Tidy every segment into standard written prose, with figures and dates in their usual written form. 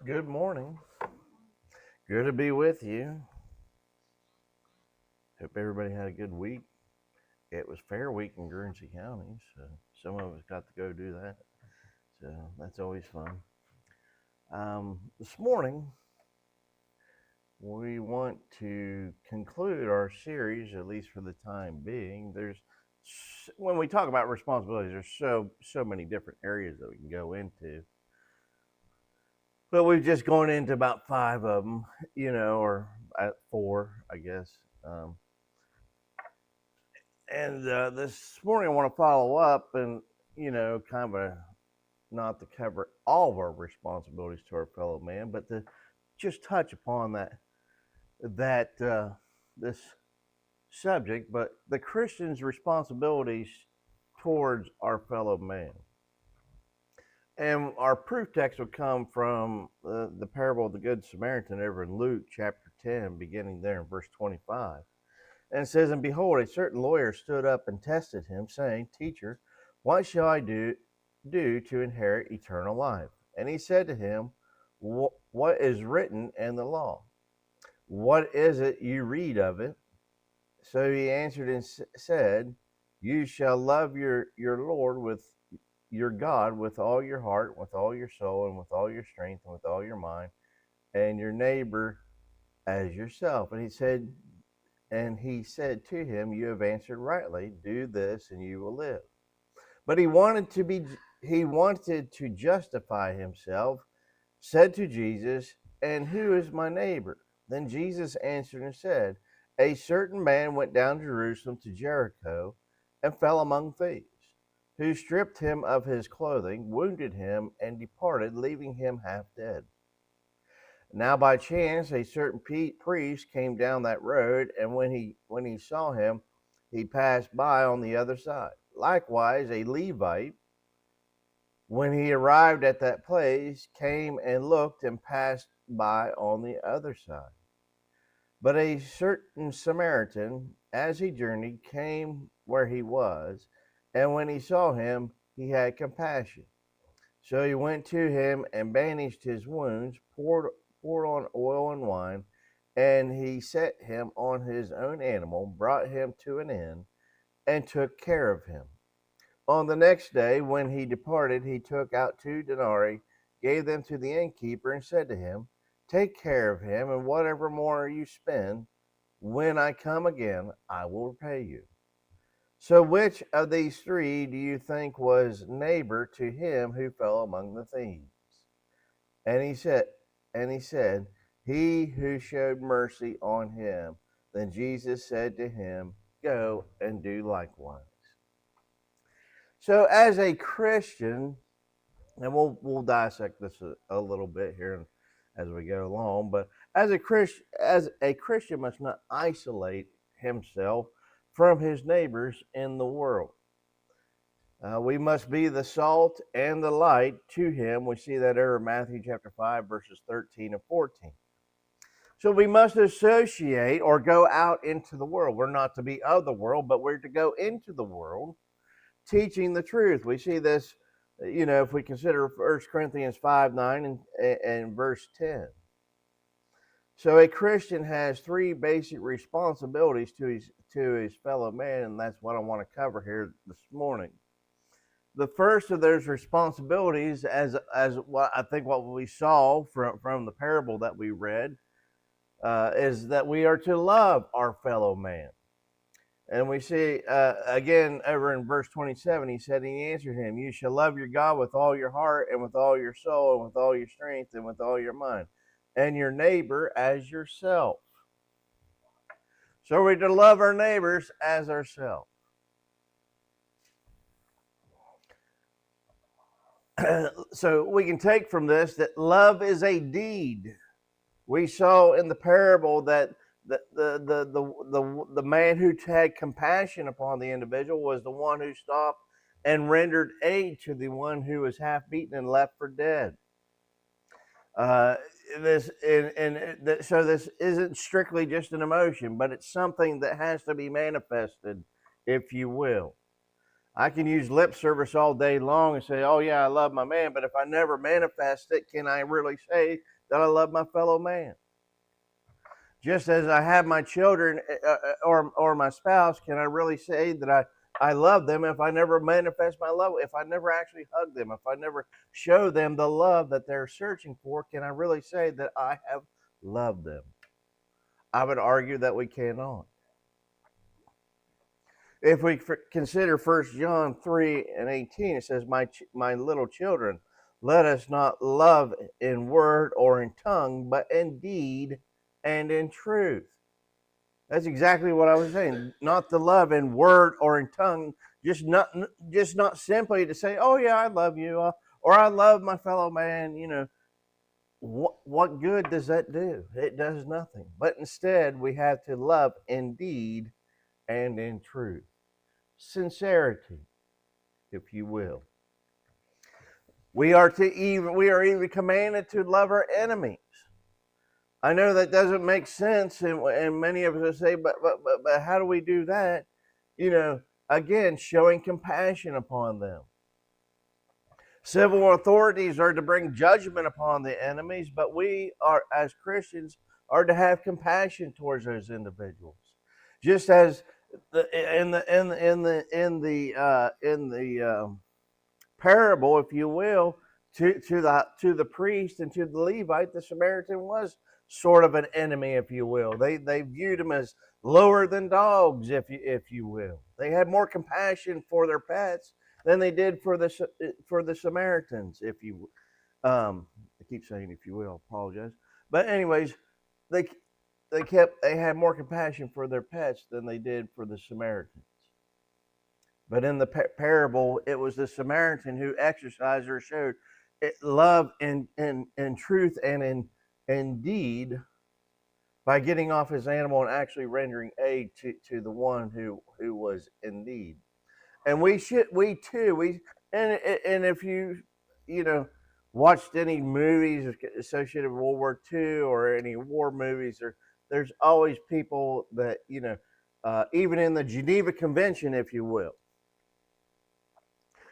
Good morning. Good to be with you. Hope everybody had a good week. It was Fair Week in Guernsey County, so some of us got to go do that. So that's always fun. This morning, we want to conclude our series, at least for the time being. When we talk about responsibilities, there's so many different areas that we can go into, but we've just gone into about five of them, or four, I guess. Um, And this morning, I want to follow up and, kind of not to cover all of our responsibilities to our fellow man, but to just touch upon that this subject, but the Christian's responsibilities towards our fellow man. And our proof text would come from the parable of the Good Samaritan over in Luke chapter 10, beginning there in verse 25. And it says, And behold, a certain lawyer stood up and tested him, saying, Teacher, what shall I do to inherit eternal life? And he said to him, What is written in the law? What is it you read of it? So he answered and said, You shall love your Lord with your God with all your heart, with all your soul, and with all your strength, and with all your mind, and your neighbor as yourself. And he said to him, You have answered rightly. Do this, and you will live. But he wanted to justify himself, said to Jesus, And who is my neighbor? Then Jesus answered and said, A certain man went down to Jerusalem to Jericho and fell among thieves, who stripped him of his clothing, wounded him, and departed, leaving him half dead. Now by chance a certain priest came down that road, and when he saw him, he passed by on the other side. Likewise a Levite, when he arrived at that place, came and looked and passed by on the other side. But a certain Samaritan, as he journeyed, came where he was, and when he saw him, he had compassion. So he went to him and bandaged his wounds, poured on oil and wine, and he set him on his own animal, brought him to an inn, and took care of him. On the next day, when he departed, he took out 2 denarii, gave them to the innkeeper, and said to him, Take care of him, and whatever more you spend, when I come again, I will repay you. So which of these three do you think was neighbor to him who fell among the thieves? And he said, He who showed mercy on him. Then Jesus said to him, Go and do likewise. So as a Christian, and we'll dissect this a little bit here as we go along, but as a Christian must not isolate himself from his neighbors in the world. We must be the salt and the light to him. We see that over Matthew chapter 5, verses 13 and 14. So we must associate or go out into the world. We're not to be of the world, but we're to go into the world teaching the truth. We see this, if we consider 1 Corinthians 5:9 and verse 10. So a Christian has three basic responsibilities to his fellow man, and that's what I want to cover here this morning. The first of those responsibilities, as what we saw from the parable that we read, is that we are to love our fellow man. And we see again over in verse 27, he said, and he answered him, You shall love your God with all your heart and with all your soul and with all your strength and with all your mind, and your neighbor as yourself. So we're to love our neighbors as ourselves. So we can take from this that love is a deed. We saw in the parable that the man who had compassion upon the individual was the one who stopped and rendered aid to the one who was half beaten and left for dead. So this isn't strictly just an emotion, but it's something that has to be manifested, if you will. I can use lip service all day long and say, oh, yeah, I love my man. But if I never manifest it, can I really say that I love my fellow man? Just as I have my children or my spouse, can I really say that I love them if I never manifest my love? If I never actually hug them, if I never show them the love that they're searching for, can I really say that I have loved them? I would argue that we cannot. If we consider 1 John 3:18, it says, my little children, let us not love in word or in tongue, but in deed and in truth. That's exactly what I was saying. Not to love in word or in tongue, just not simply to say, oh yeah, I love you, or I love my fellow man. What good does that do? It does nothing. But instead, we have to love in deed and in truth. Sincerity, if you will. We are even commanded to love our enemies. I know that doesn't make sense, and many of us say, but how do we do that? Again, showing compassion upon them. Civil authorities are to bring judgment upon the enemies, but we are, as Christians, are to have compassion towards those individuals. Just as in the parable, if you will, to the priest and to the Levite, the Samaritan was sort of an enemy, if you will. They viewed him as lower than dogs, if you will. They had more compassion for their pets than they did for the Samaritans, if you. I keep saying if you will. Apologize, but anyways, they had more compassion for their pets than they did for the Samaritans. But in the parable, it was the Samaritan who exercised or showed love in truth and in deed by getting off his animal and actually rendering aid to the one who was in need. And if you watched any movies associated with World War II or any war movies, there's always people that even in the Geneva Convention, if you will.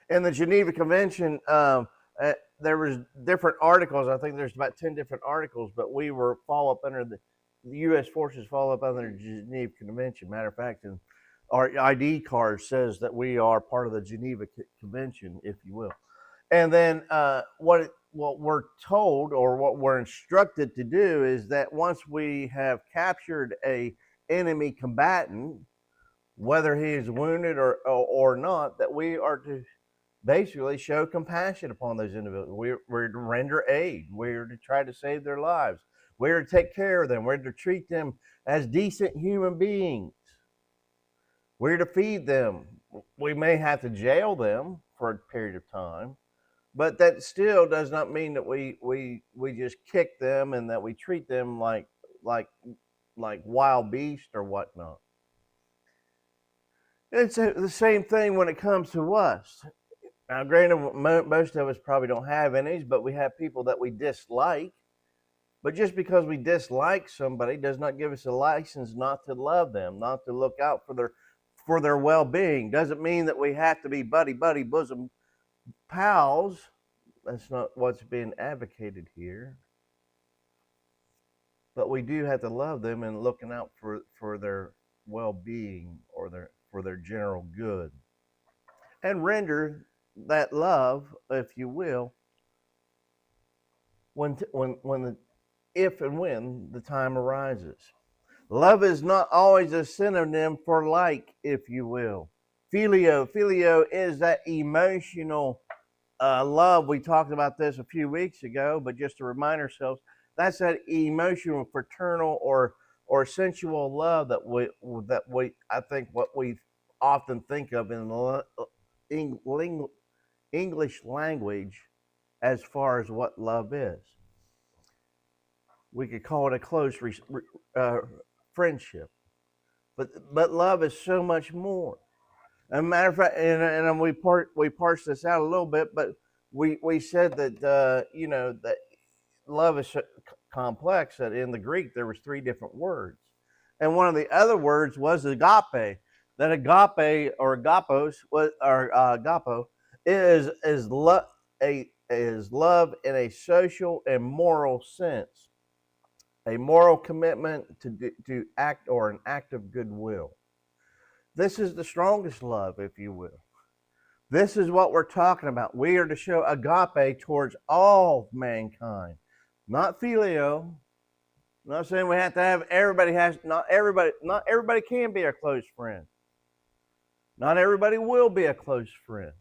In the Geneva Convention, there was different articles. I think there's about 10 different articles, but we fall up under the U.S. forces fall up under the Geneva Convention. Matter of fact, and our ID card says that we are part of the Geneva Convention, if you will. And then what we're told or what we're instructed to do is that once we have captured a enemy combatant, whether he is wounded or not, that we are to basically show compassion upon those individuals. We're to render aid. We're to try to save their lives. We're to take care of them. We're to treat them as decent human beings. We're to feed them. We may have to jail them for a period of time, but that still does not mean that we just kick them and that we treat them like wild beasts or whatnot. It's the same thing when it comes to us. Now, granted, most of us probably don't have any, but we have people that we dislike. But just because we dislike somebody does not give us a license not to love them, not to look out for their well-being. Doesn't mean that we have to be buddy bosom pals. That's not what's being advocated here. But we do have to love them and looking out for their well-being or for their general good, and render that love, if you will, if and when the time arises. Love is not always a synonym for like, if you will. Filio is that emotional love. We talked about this a few weeks ago, but just to remind ourselves, that's that emotional, fraternal, or sensual love that we I think what we often think of in the English language as far as what love is. We could call it a close friendship, but love is so much more. As a matter of fact, and we parsed this out a little bit, but we said that that love is so complex that in the Greek there was 3 different words, and one of the other words was agape. that agape or agapos or agapo is love in a social and moral sense, a moral commitment to act or an act of goodwill. This is the strongest love, if you will. This is what we're talking about. We are to show agape towards all mankind, not phileo. I'm not saying we have to have not everybody can be a close friend. Not everybody will be a close friend.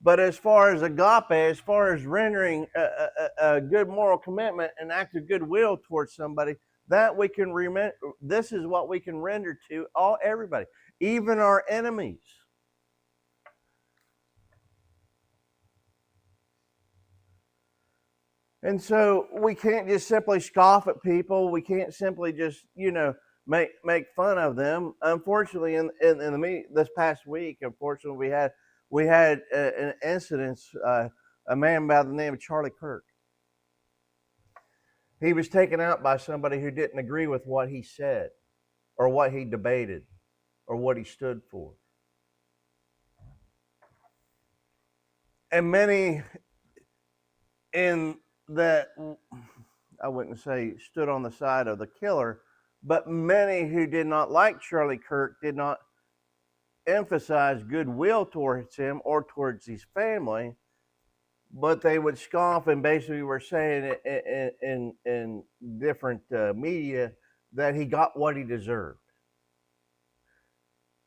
But as far as agape, as far as rendering a good moral commitment and act of goodwill towards somebody, that we can remember. This is what we can render to everybody, even our enemies. And so we can't just simply scoff at people. We can't simply just, make fun of them. Unfortunately, in the this past week, unfortunately, we had an incident. A man by the name of Charlie Kirk. He was taken out by somebody who didn't agree with what he said, or what he debated, or what he stood for. And many in that, I wouldn't say stood on the side of the killer, but many who did not like Charlie Kirk did not emphasize goodwill towards him or towards his family, but they would scoff and basically were saying in different media that he got what he deserved.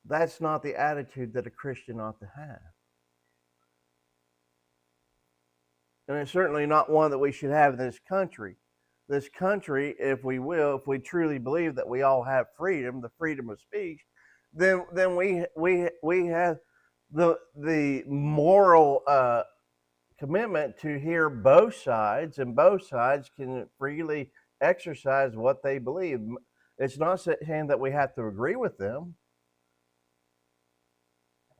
That's not the attitude that a Christian ought to have. And it's certainly not one that we should have in this country. This country, if we truly believe that we all have freedom, the freedom of speech, then we have the moral commitment to hear both sides, and both sides can freely exercise what they believe. It's not saying that we have to agree with them,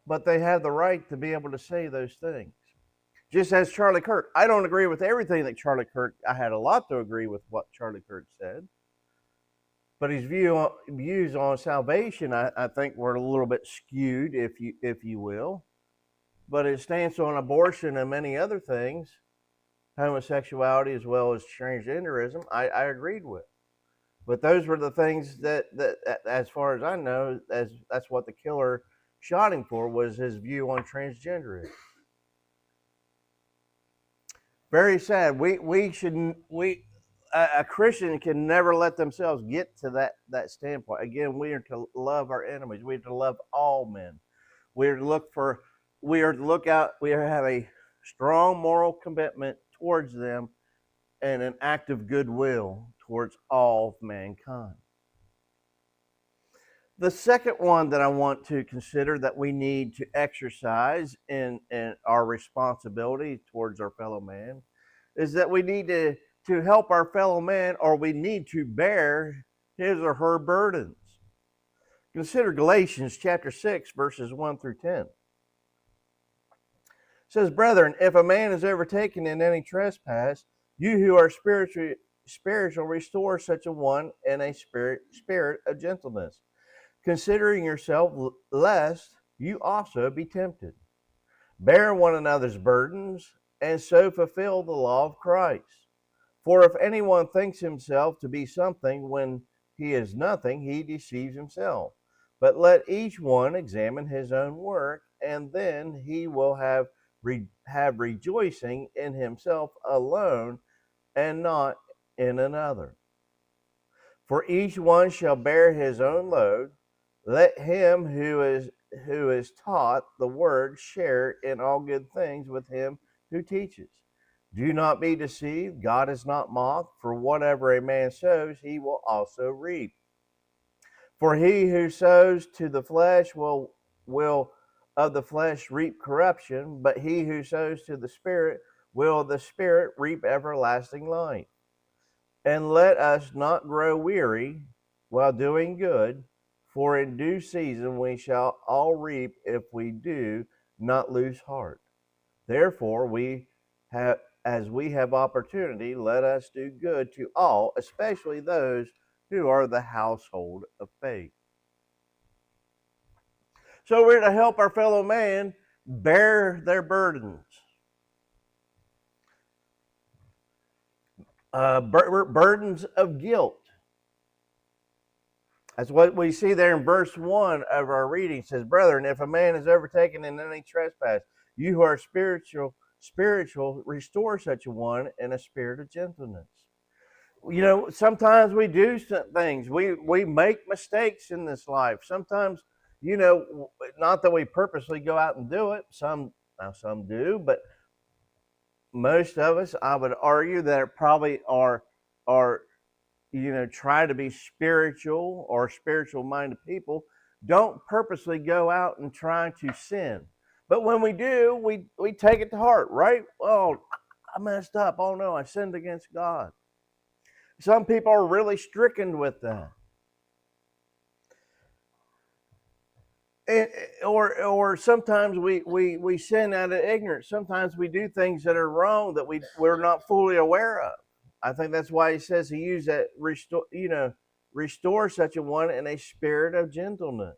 but they have the right to be able to say those things. Just as Charlie Kirk, I don't agree with everything that Charlie Kirk. I had a lot to agree with what Charlie Kirk said, but his views on salvation, I think, were a little bit skewed, if you will. But his stance on abortion and many other things, homosexuality as well as transgenderism, I agreed with. But those were the things that as far as I know, that's what the killer shot him for, was his view on transgenderism. Very sad. A Christian can never let themselves get to that standpoint. Again, we are to love our enemies. We are to love all men. We are to have a strong moral commitment towards them and an act of goodwill towards all mankind. The second one that I want to consider that we need to exercise in our responsibility towards our fellow man is that we need to help our fellow man, or we need to bear his or her burdens. Consider Galatians chapter 6, verses 1 through 10. It says, "Brethren, if a man is overtaken in any trespass, you who are spiritual, restore such a one in a spirit of gentleness, considering yourself, lest you also be tempted. Bear one another's burdens, and so fulfill the law of Christ. For if anyone thinks himself to be something when he is nothing, he deceives himself. But let each one examine his own work, and then he will have rejoicing in himself alone, and not in another. For each one shall bear his own load. Let him who is taught the word share in all good things with him who teaches. Do not be deceived. God is not mocked. For whatever a man sows, he will also reap. For he who sows to the flesh will of the flesh reap corruption, but he who sows to the Spirit will of the Spirit reap everlasting life. And let us not grow weary while doing good, for in due season we shall all reap if we do not lose heart. Therefore, as we have opportunity, let us do good to all, especially those who are the household of faith." So we're to help our fellow man bear their burdens. Burdens of guilt. That's what we see there in verse 1 of our reading. It says, brethren, if a man is overtaken in any trespass, you who are spiritual, restore such a one in a spirit of gentleness. You know, sometimes we do things. We make mistakes in this life. Sometimes, you know, not that we purposely go out and do it. Some do, but most of us, I would argue, that probably are try to be spiritual or spiritual-minded people, don't purposely go out and try to sin. But when we do, we take it to heart, right? Oh, I messed up. Oh no, I sinned against God. Some people are really stricken with that. Or sometimes we sin out of ignorance. Sometimes we do things that are wrong that we're not fully aware of. I think that's why he says he used that restore such a one in a spirit of gentleness.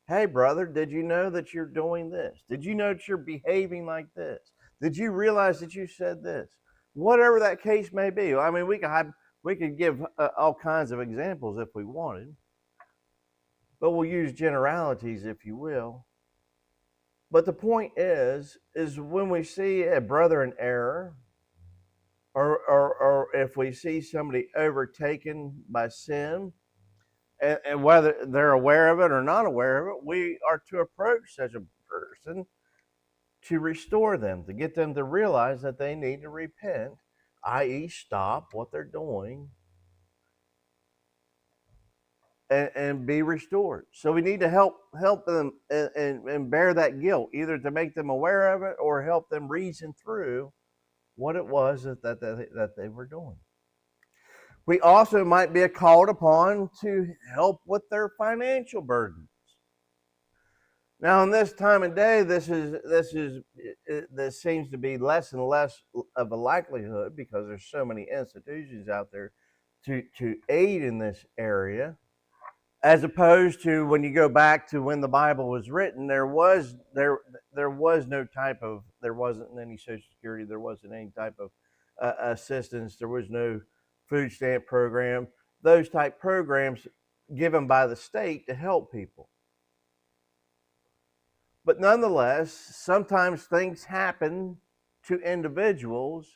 Hey, brother, did you know that you're doing this? Did you know that you're behaving like this? Did you realize that you said this? Whatever that case may be. I mean, we could give all kinds of examples if we wanted, but we'll use generalities, if you will. But the point is when we see a brother in error, or if we see somebody overtaken by sin, and whether they're aware of it or not aware of it, we are to approach such a person to restore them, to get them to realize that they need to repent, i.e. stop what they're doing and be restored. So we need to help them and bear that guilt, either to make them aware of it or help them reason through what it was that they were doing. We also might be called upon to help with their financial burdens. Now, in this time of day, this seems to be less and less of a likelihood because there's so many institutions out there to aid in this area, as opposed to when you go back to when the Bible was written. There wasn't any Social Security, there wasn't any type of assistance, there was no food stamp program, those type programs given by the state to help people. But nonetheless, sometimes things happen to individuals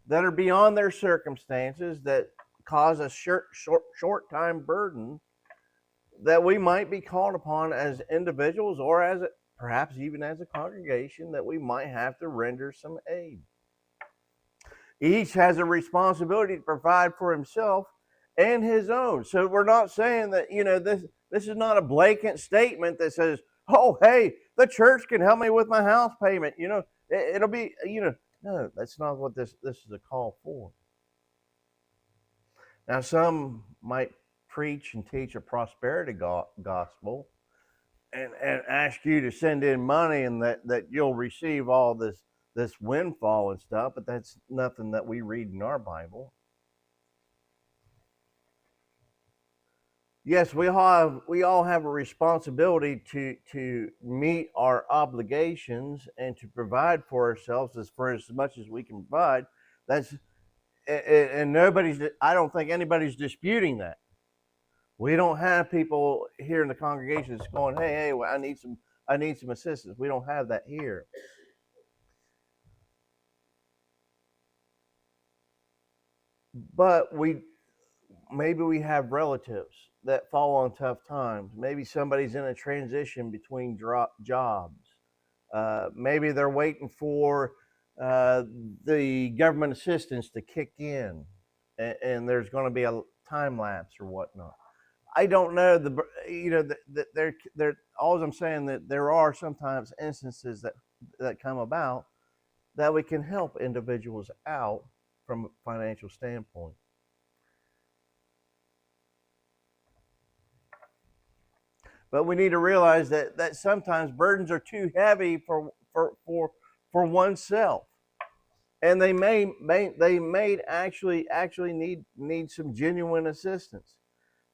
that are beyond their circumstances, that cause a short time burden, that we might be called upon as individuals, or as perhaps even as a congregation, that we might have to render some aid. Each has a responsibility to provide for himself and his own. So we're not saying that, this is not a blatant statement that says, oh, hey, the church can help me with my house payment. It'll be, no, that's not what this is a call for. Now, some might preach and teach a prosperity gospel and ask you to send in money and that you'll receive all this windfall and stuff, but that's nothing that we read in our Bible. Yes, we all have a responsibility to meet our obligations and to provide for ourselves for as much as we can provide. And I don't think anybody's disputing that. We don't have people here in the congregation that's going, hey, well, I need some assistance. We don't have that here. But maybe we have relatives that fall on tough times. Maybe somebody's in a transition between jobs. Maybe they're waiting for the government assistance to kick in, and there's going to be a time lapse or whatnot. I don't know. All I'm saying that there are sometimes instances that come about that we can help individuals out from a financial standpoint. But we need to realize that sometimes burdens are too heavy for oneself, and they may actually need some genuine assistance.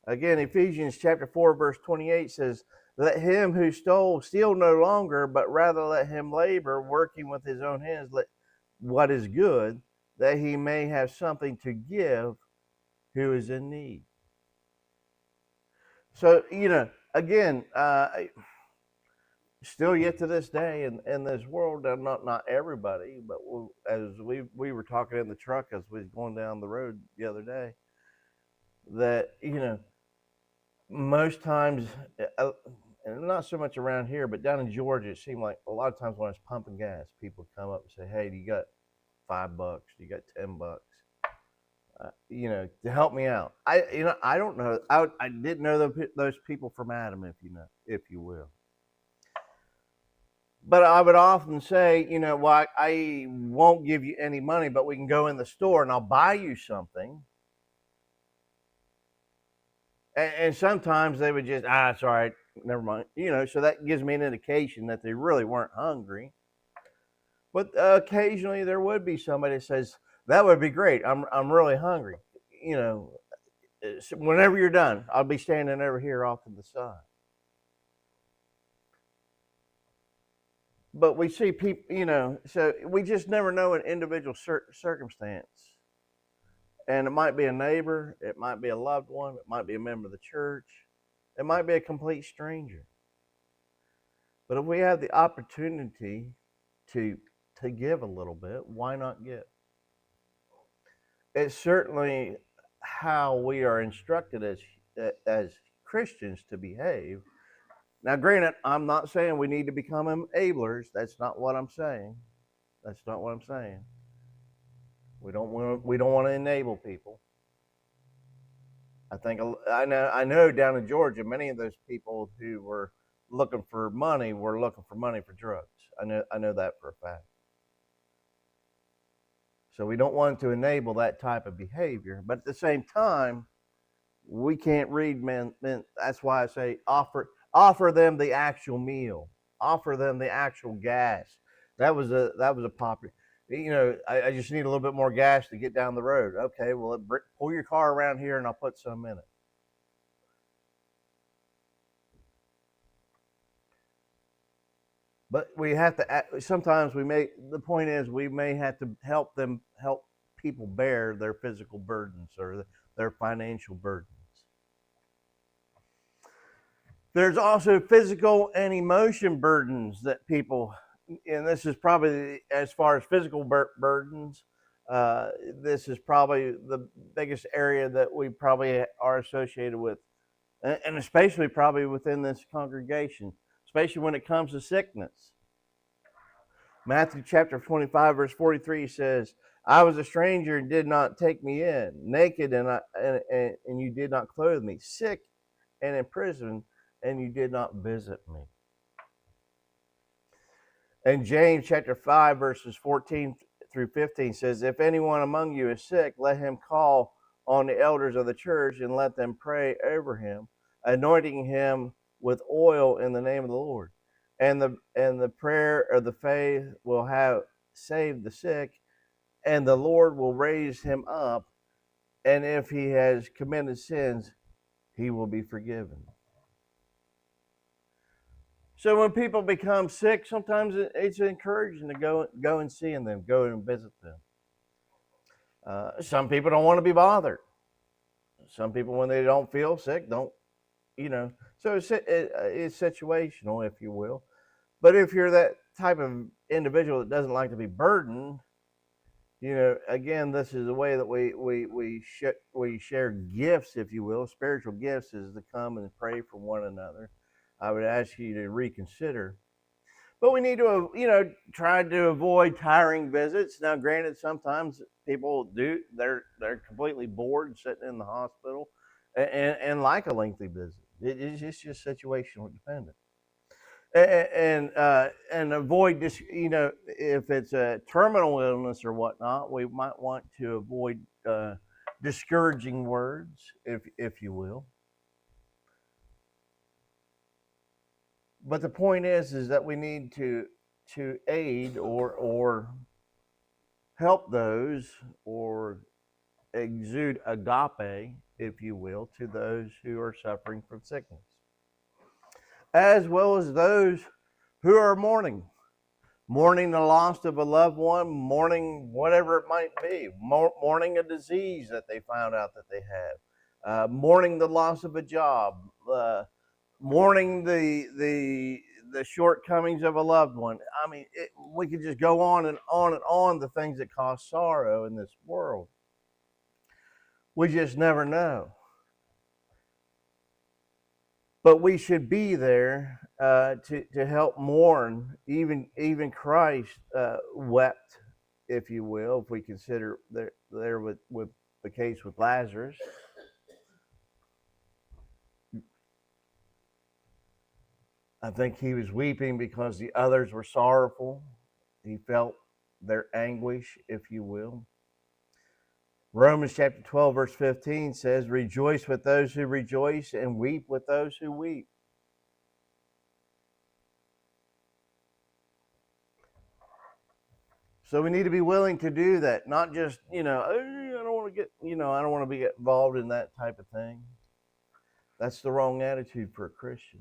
Again, Ephesians chapter 4 verse 28 says, Let him who stole steal no longer, but rather let him labor, working with his own hands, let what is good, that he may have something to give who is in need. So, again, still yet to this day in this world, not everybody, but as we were talking in the truck as we was going down the road the other day, that most times, and not so much around here, but down in Georgia, it seemed like a lot of times when I was pumping gas, people would come up and say, "Hey, do you got $5? Do you got $10? To help me out." I don't know. I didn't know those people from Adam, if you will. But I would often say, well, I won't give you any money, but we can go in the store and I'll buy you something. And sometimes they would just, it's all right, never mind. So that gives me an indication that they really weren't hungry. But occasionally there would be somebody that says, that would be great. I'm really hungry. Whenever you're done, I'll be standing over here off to the side. But we see people, so we just never know an individual circumstance. And it might be a neighbor, it might be a loved one, it might be a member of the church, it might be a complete stranger. But if we have the opportunity to give a little bit, why not give? It's certainly how we are instructed as Christians to behave. Now, granted, I'm not saying we need to become enablers. That's not what I'm saying. That's not what I'm saying. We don't want to enable people. I know down in Georgia, many of those people who were looking for money were looking for money for drugs. I know that for a fact. So we don't want to enable that type of behavior, but at the same time, we can't read men. That's why I say offer them the actual meal, offer them the actual gas. That was a popular. I just need a little bit more gas to get down the road. Okay, well, pull your car around here and I'll put some in it. But we have to. Sometimes the point is we may have to help people bear their physical burdens or their financial burdens. There's also physical and emotion burdens that people, and this is probably as far as physical burdens, this is probably the biggest area that we probably are associated with, and especially probably within this congregation, especially when it comes to sickness. Matthew chapter 25, verse 43 says, "I was a stranger and did not take me in, naked and you did not clothe me, sick and in prison, and you did not visit me." And James chapter 5, verses 14 through 15 says, "If anyone among you is sick, let him call on the elders of the church and let them pray over him, anointing him with oil in the name of the Lord. And the prayer of the faith will have saved the sick, and the Lord will raise him up. And if he has committed sins, he will be forgiven." So when people become sick, sometimes it's encouraging to go and see them, go and visit them. Some people don't want to be bothered. Some people, when they don't feel sick, don't. So it's situational, if you will. But if you're that type of individual that doesn't like to be burdened, again, this is a way that we share gifts, if you will. Spiritual gifts is to come and pray for one another. I would ask you to reconsider. But we need to, try to avoid tiring visits. Now, granted, sometimes people do; they're completely bored sitting in the hospital, and like a lengthy visit. It's just situational dependent. And avoid this. If it's a terminal illness or whatnot, we might want to avoid discouraging words, if you will. But the point is that we need to aid or help those or exude agape, if you will, to those who are suffering from sickness. as well as those who are mourning. Mourning the loss of a loved one, mourning whatever it might be, mourning a disease that they found out that they have, mourning the loss of a job, mourning the shortcomings of a loved one. I mean, we could just go on and on and on the things that cause sorrow in this world. We just never know. But we should be there to help mourn. Even Christ wept, if you will, if we consider there with the case with Lazarus. I think he was weeping because the others were sorrowful. He felt their anguish, if you will. Romans chapter 12, verse 15 says, rejoice with those who rejoice and weep with those who weep. So we need to be willing to do that, not just, I don't want to get, I don't want to be involved in that type of thing. That's the wrong attitude for a Christian.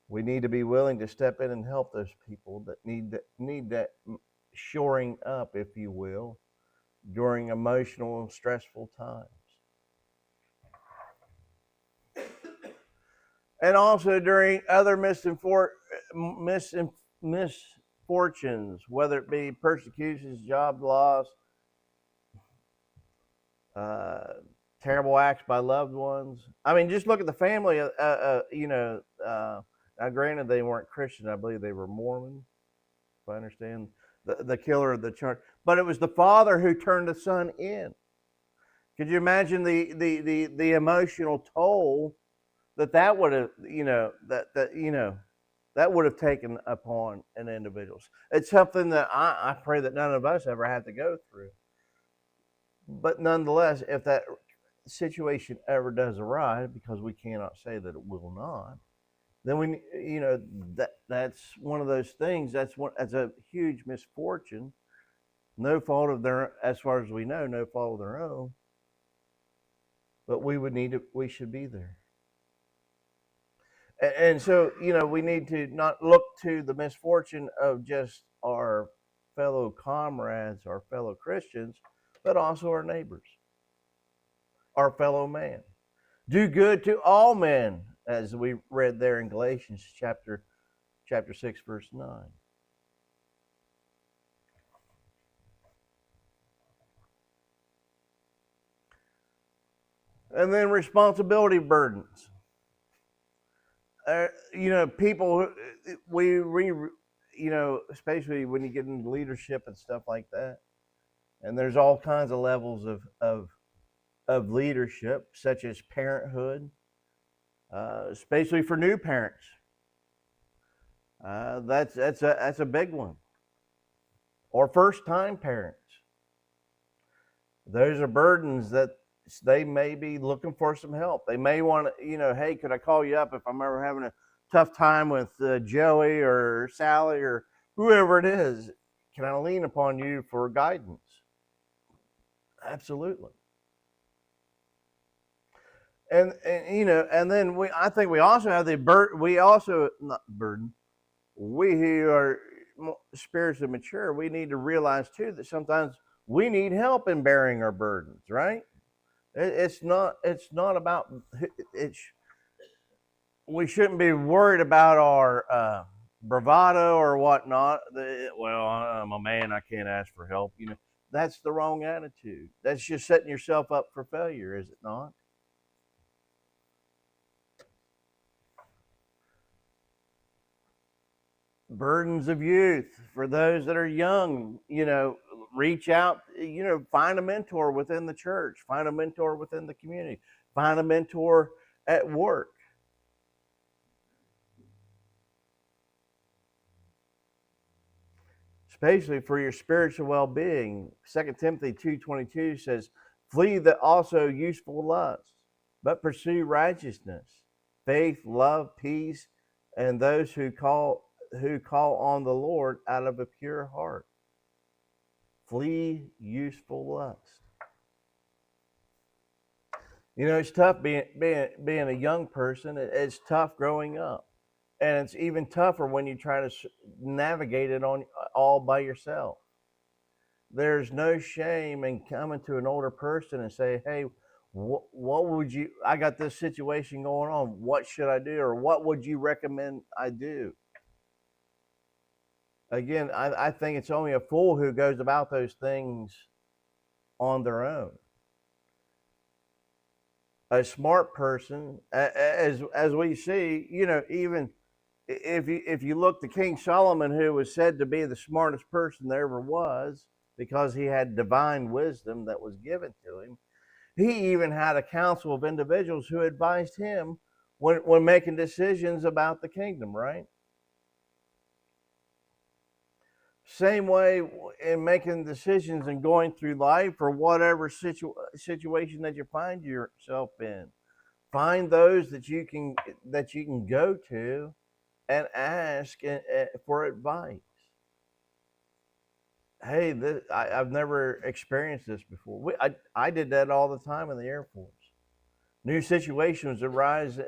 We need to be willing to step in and help those people that need that shoring up, if you will, during emotional and stressful times. And also during other misfortunes, whether it be persecutions, job loss, terrible acts by loved ones. I mean, just look at the family. Now, granted, they weren't Christian. I believe they were Mormon, if I understand the killer of the church. But it was the father who turned the son in. Could you imagine the emotional toll that would have, that would have taken upon an individual? It's something that I pray that none of us ever had to go through. But nonetheless, if that situation ever does arise, because we cannot say that it will not, then that's one of those things. That's a huge misfortune. No fault of their, as far as we know, no fault of their own. But we should be there. And so, we need to not look to the misfortune of just our fellow comrades, our fellow Christians, but also our neighbors, our fellow man. Do good to all men, as we read there in Galatians chapter 6, verse 9. And then responsibility burdens. People, especially when you get into leadership and stuff like that, and there's all kinds of levels of leadership, such as parenthood, especially for new parents. That's a big one. Or first-time parents. Those are burdens that they may be looking for some help. They may want to, hey, could I call you up if I'm ever having a tough time with Joey or Sally or whoever it is? Can I lean upon you for guidance? Absolutely. And then I think we also have the burden. We also not burden. We who are spiritually mature, we need to realize too that sometimes we need help in bearing our burdens. Right? It's not about it's. We shouldn't be worried about our bravado or whatnot. Well, I'm a man, I can't ask for help. That's the wrong attitude. That's just setting yourself up for failure, is it not? Burdens of youth for those that are young, reach out, find a mentor within the church, find a mentor within the community, find a mentor at work. Especially for your spiritual well-being. 2 Timothy 2:22 says, flee the also useful lusts, but pursue righteousness, faith, love, peace, and those who call on the Lord out of a pure heart. Flee useful lust. You know, it's tough being a young person. It's tough growing up, and it's even tougher when you try to navigate it on all by yourself. There's no shame in coming to an older person and say, "Hey, what would you? I got this situation going on. What should I do, or what would you recommend I do?" Again, I think it's only a fool who goes about those things on their own. A smart person, as we see, you know, even if you look to King Solomon, who was said to be the smartest person there ever was, because he had divine wisdom that was given to him. He even had a council of individuals who advised him when making decisions about the kingdom, right? Same way in making decisions and going through life or whatever situation that you find yourself in. Find those that you can go to and ask for advice. Hey, I've never experienced this before. I did that all the time in the Air Force. New situations arise.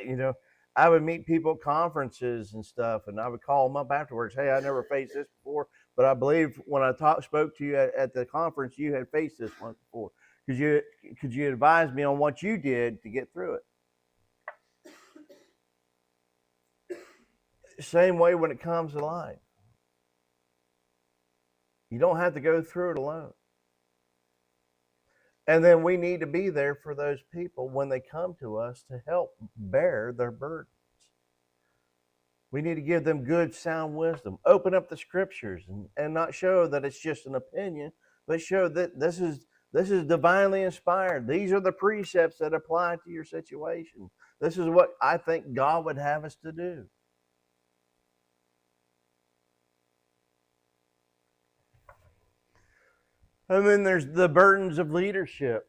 You know, I would meet people at conferences and stuff, and I would call them up afterwards. Hey, I never faced this before, but I believe when I spoke to you at the conference, you had faced this one before. Could you advise me on what you did to get through it? Same way when it comes to life. You don't have to go through it alone. And then we need to be there for those people when they come to us to help bear their burdens. We need to give them good, sound wisdom. Open up the scriptures and not show that it's just an opinion, but show that this is divinely inspired. These are the precepts that apply to your situation. This is what I think God would have us to do. And then there's the burdens of leadership.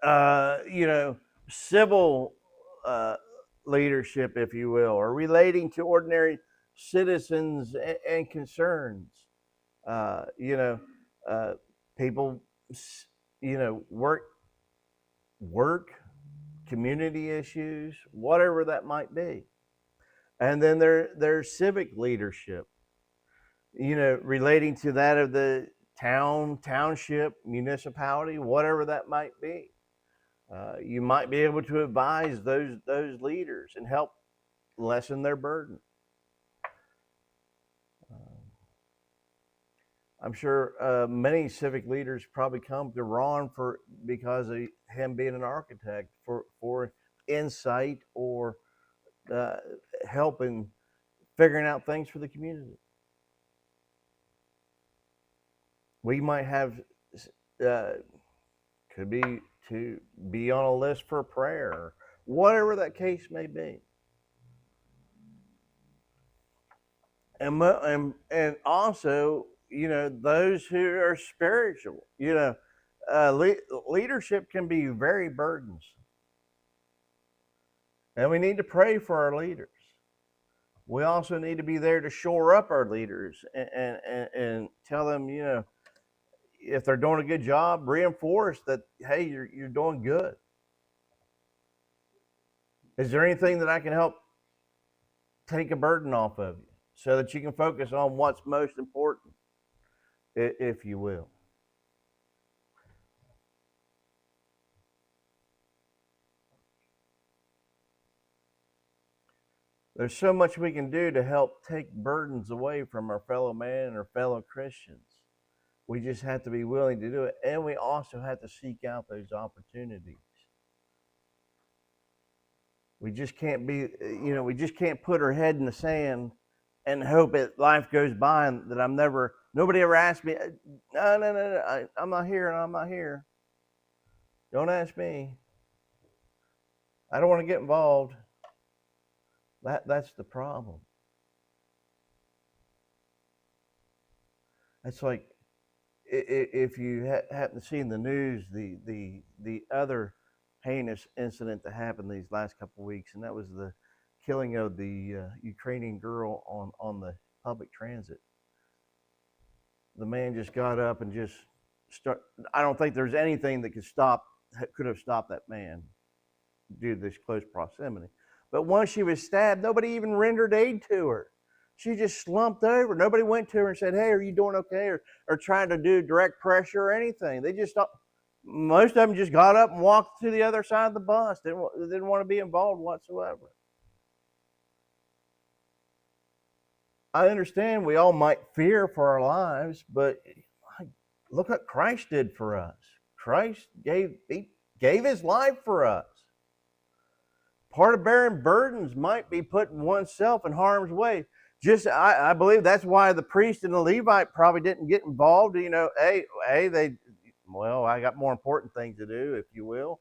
You know, civil uh, leadership, if you will, or relating to ordinary citizens and concerns. You know, people, work, community issues, whatever that might be. And then there's civic leadership, relating to that of the township, municipality, whatever that might be. You might be able to advise those leaders and help lessen their burden. I'm sure many civic leaders probably come to Ron because of him being an architect for insight or uh, help in figuring out things for the community. We might have uh, could be to be on a list for prayer, or whatever that case may be. And also, those who are spiritual, leadership can be very burdensome, and we need to pray for our leaders. We also need to be there to shore up our leaders and tell them, if they're doing a good job, reinforce that, hey, you're doing good. Is there anything that I can help take a burden off of you so that you can focus on what's most important, if you will? There's so much we can do to help take burdens away from our fellow man or fellow Christians. We just have to be willing to do it, and we also have to seek out those opportunities. We just can't we just can't put our head in the sand and hope that life goes by and that nobody ever asked me, no, no, no, no, I'm not here and I'm not here. Don't ask me. I don't want to get involved. That's the problem. It's like if you happen to see in the news the other heinous incident that happened these last couple of weeks, and that was the killing of the Ukrainian girl on the public transit. The man just got up and just start. I don't think there's anything that could stop could have stopped that man due to this close proximity. But once she was stabbed, nobody even rendered aid to her. She just slumped over. Nobody went to her and said, "Hey, are you doing okay?" or tried to do direct pressure or anything. They just most of them just got up and walked to the other side of the bus. They didn't want to be involved whatsoever. I understand we all might fear for our lives, but look what Christ did for us. Christ gave his life for us. Part of bearing burdens might be putting oneself in harm's way. I believe that's why the priest and the Levite probably didn't get involved. I got more important things to do, if you will.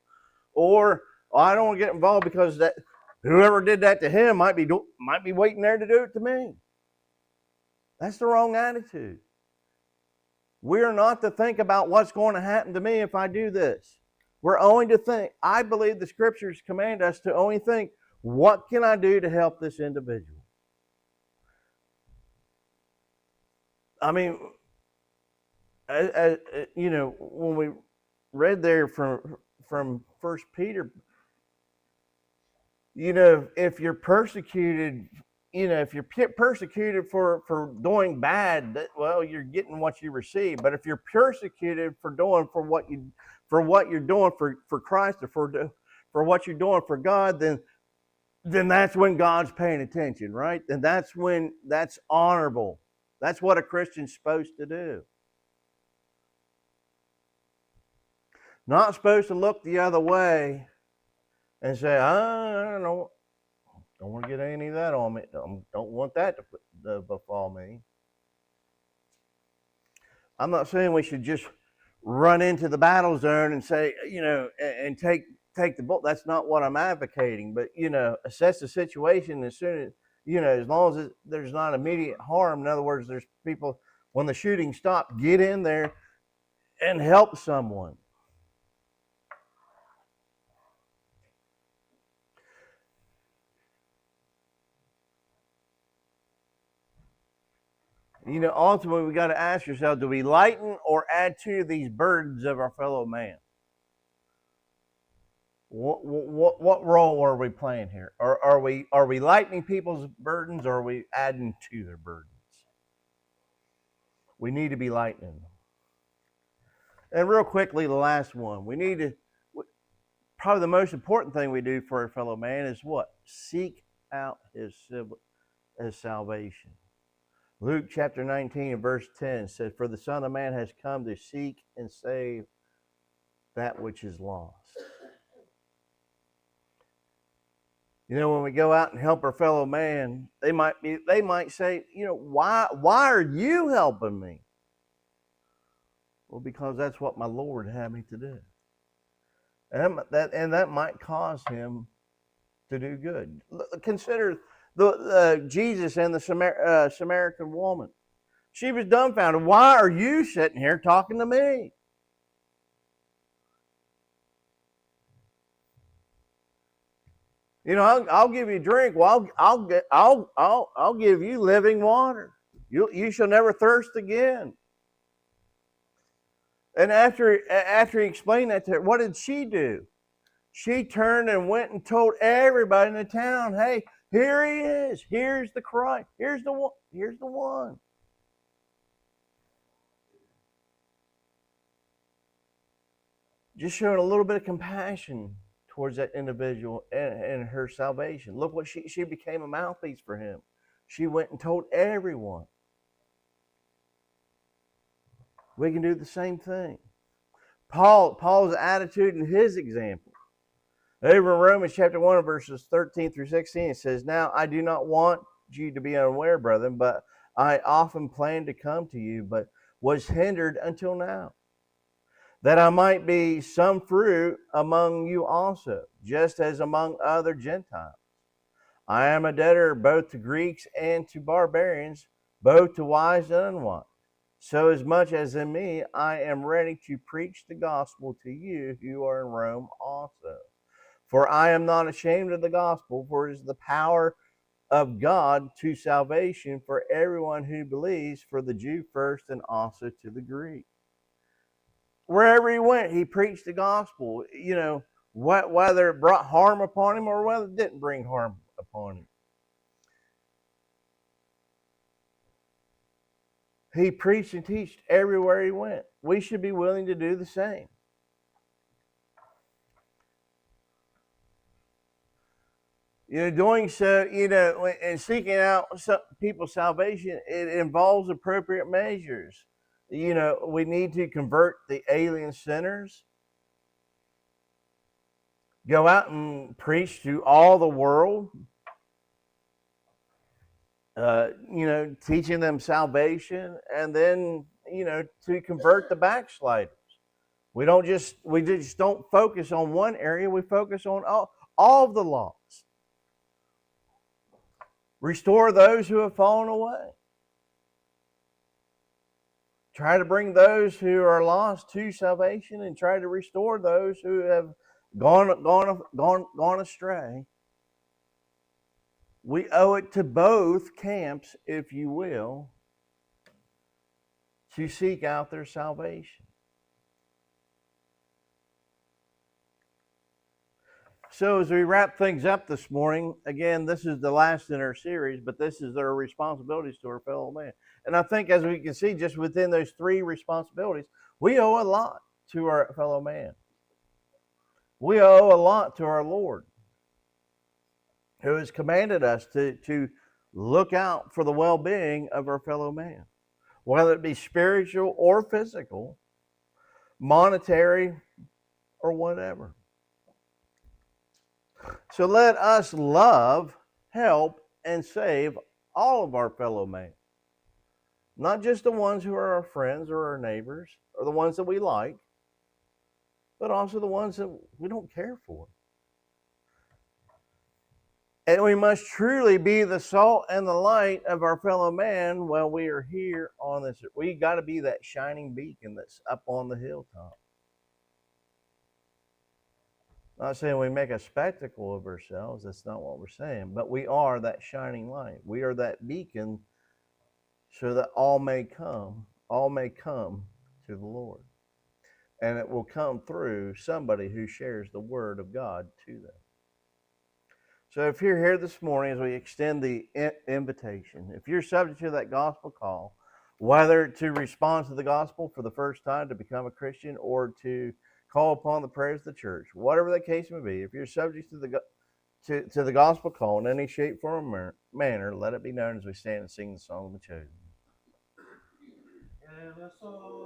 Or I don't want to get involved because that whoever did that to him might be waiting there to do it to me. That's the wrong attitude. We're not to think about what's going to happen to me if I do this. We're only to think. I believe the scriptures command us to only think, what can I do to help this individual? I mean, when we read there from 1 Peter, if you're persecuted, if you're persecuted for doing bad, well, you're getting what you receive. But if you're persecuted for what you're doing for Christ, or for what you're doing for God, then that's when God's paying attention, right? And that's honorable. That's what a Christian's supposed to do. Not supposed to look the other way and say, I don't want to get any of that on me. Don't want that to befall me. I'm not saying we should just run into the battle zone and say, and take the bullet. That's not what I'm advocating. But, assess the situation as soon as, as long as there's not immediate harm. In other words, there's people, when the shooting stops, get in there and help someone. Ultimately, we got to ask ourselves, do we lighten or add to these burdens of our fellow man? What role are we playing here? Are we lightening people's burdens, or are we adding to their burdens? We need to be lightening. And real quickly, the last one. Probably the most important thing we do for our fellow man is what? Seek out his salvation. Luke chapter 19 and verse 10 says, "For the Son of Man has come to seek and save that which is lost." When we go out and help our fellow man, they might say, why are you helping me? Well, because that's what my Lord had me to do. And that might cause him to do good. Consider Jesus and the Samaritan woman. She was dumbfounded. Why are you sitting here talking to me? I'll give you a drink. Well, I'll give you living water. You shall never thirst again. And after he explained that to her, what did she do? She turned and went and told everybody in the town, "Hey, here he is. Here's the Christ. Here's the one. Here's the one." Just showing a little bit of compassion towards that individual and her salvation. Look what she became a mouthpiece for him. She went and told everyone. We can do the same thing. Paul's attitude and his example. Over in Romans chapter 1, verses 13 through 16, it says, "Now I do not want you to be unaware, brethren, but I often planned to come to you, but was hindered until now, that I might be some fruit among you also, just as among other Gentiles. I am a debtor both to Greeks and to barbarians, both to wise and unwise. So as much as in me, I am ready to preach the gospel to you who are in Rome also. For I am not ashamed of the gospel, for it is the power of God to salvation for everyone who believes, for the Jew first and also to the Greek." Wherever he went, he preached the gospel. Whether it brought harm upon him or whether it didn't bring harm upon him. He preached and taught everywhere he went. We should be willing to do the same. Doing so, and seeking out people's salvation, it involves appropriate measures. We need to convert the alien sinners, go out and preach to all the world, teaching them salvation, and then, to convert the backsliders. We just don't focus on one area. We focus on all of the lost. Restore those who have fallen away. Try to bring those who are lost to salvation, and try to restore those who have gone astray. We owe it to both camps, if you will, to seek out their salvation. So as we wrap things up this morning, again, this is the last in our series, but this is our responsibilities to our fellow man. And I think, as we can see, just within those three responsibilities, we owe a lot to our fellow man. We owe a lot to our Lord, who has commanded us to look out for the well-being of our fellow man, whether it be spiritual or physical, monetary or whatever. So let us love, help, and save all of our fellow man. Not just the ones who are our friends or our neighbors or the ones that we like, but also the ones that we don't care for. And we must truly be the salt and the light of our fellow man while we are here on this. We got to be that shining beacon that's up on the hilltop. Not saying we make a spectacle of ourselves. That's not what we're saying. But we are that shining light. We are that beacon so that all may come to the Lord. And it will come through somebody who shares the word of God to them. So if you're here this morning, as we extend the invitation, if you're subject to that gospel call, whether to respond to the gospel for the first time, to become a Christian, or to call upon the prayers of the church, whatever the case may be, if you're subject to the gospel call in any shape, form, or manner, let it be known as we stand and sing the song of the chosen.